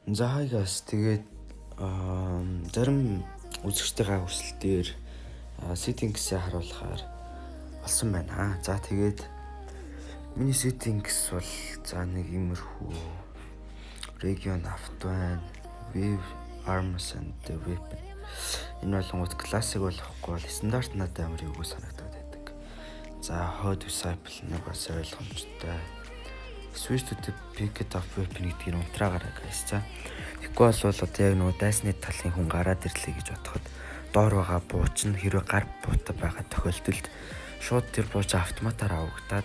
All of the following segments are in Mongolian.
За хаяас тэгээд зарим үзэгчдийн хүсэлтээр settings-ийг харуулахаар болсон байна. За тэгээд миний settings бол за нэг иймэрхүү region авто байна. Wave arms and the weapon. Энэ болонгууд классик болохгүй бол стандарт надад амар эвгүй санагдаад байдаг. За hot disciple нэг бас ойлгомжтой. Switch to the picket of weapon гэдгийг унтраагаараа guys. За тэгэхгүй бол одоо яг нөгөө дайсны талын хүн гараад ирлээ гэж бодоход доор байгаа бууч нь хэрвээ гар буутаа байгаа тохиолдолд шууд тэр бууч автоматаар авагдаад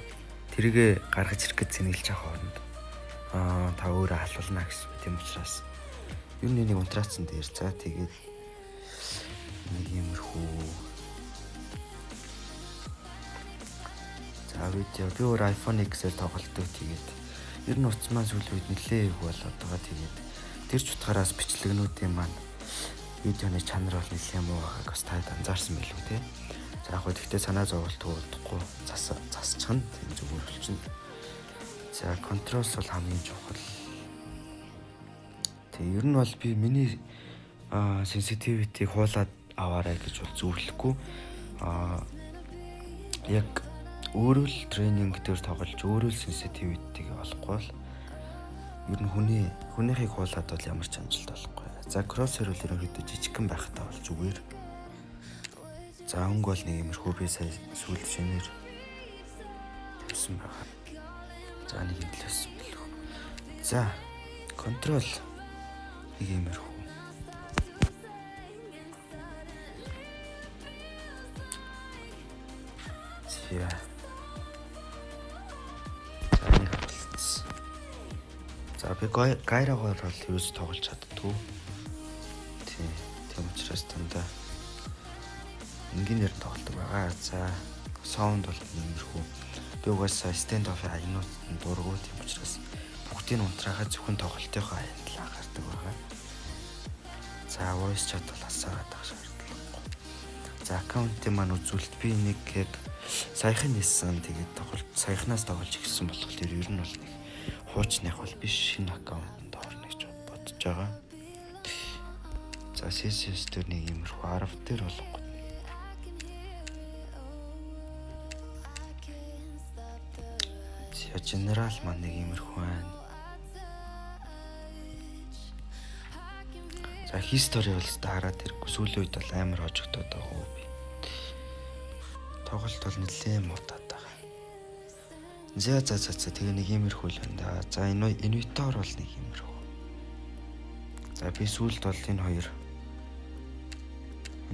тэргээ гаргаж ирэх гэж зэнгэлж авах хооронд та өөрөө халуулна гэсэн. Тийм учраас юу нэг унтраацсан дээр за тэгээд нэг иймэрхүү за видео би өөр iPhone X-ээр тоглолтог тэгээд ер нь утас маань сүүлийн үед нэлээ их болоод байгаа. Тэгээд тэр ч утгаараас бичлэгнүүдийн маань видеоны чанар бол нэлээ муу байгааг бас таад анзаарсан байлгүй те. За яг хөө тэгтээ санаа зовлтгүй удахгүй засчихна тийм зүгээр болчихно. За контролс бол хамгийн чухал. Тэг ер нь бол би миний sensitivity хуулаад аваарай гэж бол зөвлөхгүй. Яг өөрөө л тренинг дээр тоглож өөрөө л sensitivity-г олохгүй бол ер нь хүнийхийг хуулаад бол ямар ч амжилт олохгүй. За crosshair бол ерөнхийдөө жижигхэн байхтаа бол зүгээр. За өнгө бол нэг иймэрхүү би сая сүүл шинээр тавьсан байгаа. За нэг юм лээс билүү. За контрол нэг иймэрхүү. За за би гайраагаар бол юус тоглож чаддгүй. Тийм учраас дандаа энгийнээр тоглодог байгаа. За саунд бол иймэрхүү. Би угаасаа stand off аянуудад дургуй тийм учраас бүгдийг унтраахаа зөвхөн тоглолтынхоо аянд л анхаардаг байгаа. За voice chat бол асаагаад байх шаардлагагүй. За аккаунтын маань үзүүлэлт би нэг яг саяхан нээсэн тэгээд саяхнаас тоглож ирсэн болохоор ер нь бол нэг хуучных бол биш шинэ аккаунтанд орно гэж бодож байгаа. За CSS дээр нэг иймэрхүү 10 дээр болохгүй. За general маань нэг иймэрхүү байна. За history бол хараад ирэхгүй сүүлийн үед бол амар хожигдоод байгаа би. Тоглолт бол нэлээд муудаад байгаа. За тэгээ нэг иймэрхүү л байна да. За энэ инвитор бол нэг иймэрхүү. За би сүүлд бол энэ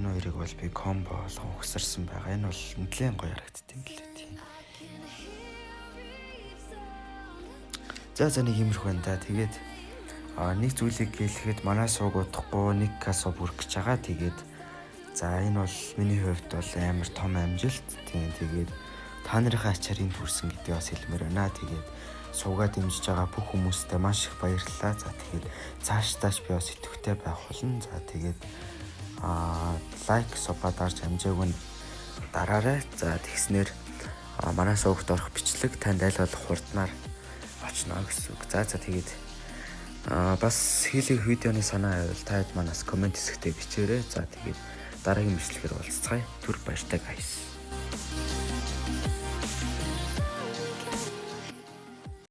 хоёрыг бол би комбо болгон өгсөрсөн байгаа. Энэ бол нэлээд гоё харагддаг юм лээ тийм. За нэг иймэрхүү байна да. Тэгээд нэг зүйлийг хэлэхэд манай сууг удахгүй нэг касо бүрэх гэж байгаа. Тэгээд за энэ бол миний хувьд бол амар том амжилт. Тэгээд та нарын ачаар энд хүрсэн гэдгийг бас хэлмээр байна. Тэгээд суугаад дэмжиж байгаа бүх хүмүүстээ маш их баярлалаа. За тэгээд цаашдаач би бас идэвхтэй байх болно. За тэгээд лайк супад дарж амжааг нь дараарай. За тэгснээр манай суугт орох бичлэг танд аль болох хурднаар очно гэсэн үг. За тэгээд бас хийх видеоны санаа байвал таад манаас комент хэсэгтээ бичээрэй. За тэгээд дараагийн бичлэгээр уулзцгаая. Түр баяртай guys.